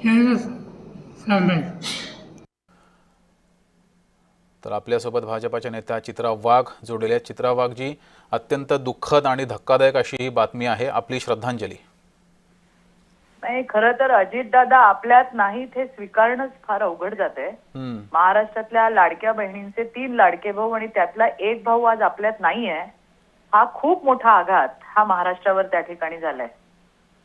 यांचं सांगायचं. तर आपल्यासोबत भाजपाच्या नेत्या चित्रा वाघ जोडलेल्या आहेत. चित्रा वाघ जी, अत्यंत दुःखद आणि धक्कादायक अशी ही बातमी आहे. आपली श्रद्धांजली. नाही, खरं तर अजितदादा आपल्यात नाहीत हे स्वीकारणंच फार अवघड जातंय. महाराष्ट्रातल्या लाडक्या बहिणींचे 3 लाडके भाऊ आणि त्यातला एक भाऊ आज आपल्यात नाहीये. हा खूप मोठा आघात हा महाराष्ट्रावर त्या ठिकाणी झालाय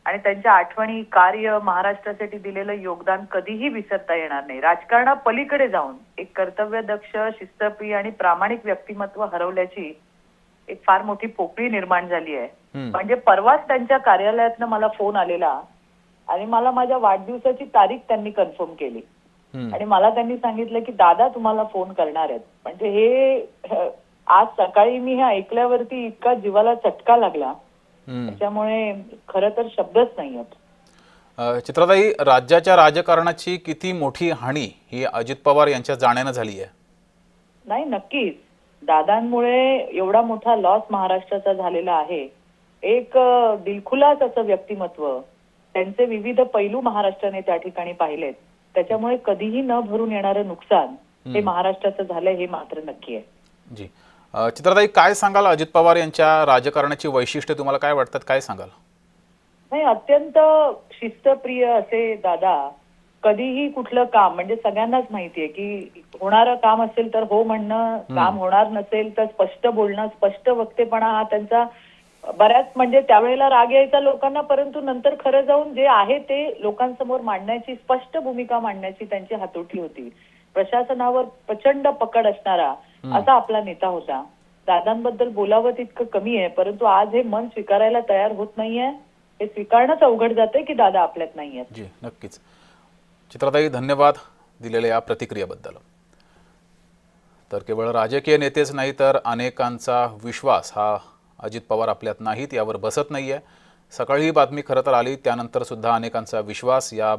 आणि त्यांच्या आठवणी, कार्य, महाराष्ट्रासाठी दिलेलं योगदान कधीही विसरता येणार नाही. राजकारणापलीकडे जाऊन एक कर्तव्यदक्ष, शिस्तप्रिय आणि प्रामाणिक व्यक्तिमत्व हरवल्याची एक फार मोठी पोकळी निर्माण झाली आहे. म्हणजे परवाच त्यांच्या कार्यालयातनं मला फोन आलेला आणि मला माझ्या वाढदिवसाची तारीख त्यांनी कन्फर्म केली आणि मला त्यांनी सांगितलं की दादा तुम्हाला फोन करणार आहेत. म्हणजे हे आज सकाळी मी हे ऐकल्यावरती इतका जीवाला चटका लागला. त्याच्यामुळे खरं तर शब्दच नाही आहेत. चित्राताई, राज्याच्या राजकारणाची किती मोठी हानी ही अजित पवार यांच्या जाण्यानं झाली आहे? नाही, नक्कीच दादांमुळे एवढा मोठा लॉस महाराष्ट्राचा झालेला आहे. एक दिलखुलास असं व्यक्तिमत्व, त्यांचे विविध पैलू महाराष्ट्राने त्या ठिकाणी पाहिलेत. त्याच्यामुळे कधीही न भरून येणारं नुकसान हे महाराष्ट्राचं झालंय हे मात्र नक्की आहे. जी, चित्राताई, काय सांगाल अजित पवार यांच्या राजकारणाची वैशिष्ट्ये तुम्हाला काय वाटतात, काय सांगाल? नाही, अत्यंत शिस्तप्रिय असे दादा. कधीही कुठलं काम, म्हणजे सगळ्यांनाच माहितीये की होणारं काम असेल तर हो म्हणणं, काम होणार नसेल तर स्पष्ट बोलणं, स्पष्ट वक्तेपणा हा त्यांचा बऱ्याच, म्हणजे त्यावेळेला राग यायचा लोकांना, परंतु नंतर खरं जाऊन जे आहे ते लोकांसमोर मांडण्याची, स्पष्ट भूमिका मांडण्याची त्यांची हातोटी होती. प्रशासनावर प्रचंड पकड असणारा असा आपला नेता होता. दादांबद्दल बोलावं तितकं कमी आहे, परंतु आज हे मन स्वीकारायला तयार होत नाहीये. हे स्वीकारणंच अवघड जातंय की दादा आपल्यात नाहीयेत. जी, नक्कीच. चित्राताई, धन्यवाद दिलेल्या या प्रतिक्रियेबद्दल. तर केवळ राजकीय नेतेच नाही तर अनेकांचा विश्वास हा अजित पवार आपल्यात नाहीत यावर बसत नाहीये. सकाळी ही बातमी खरं तर आली, त्यानंतर सुद्धा अनेकांचा विश्वास या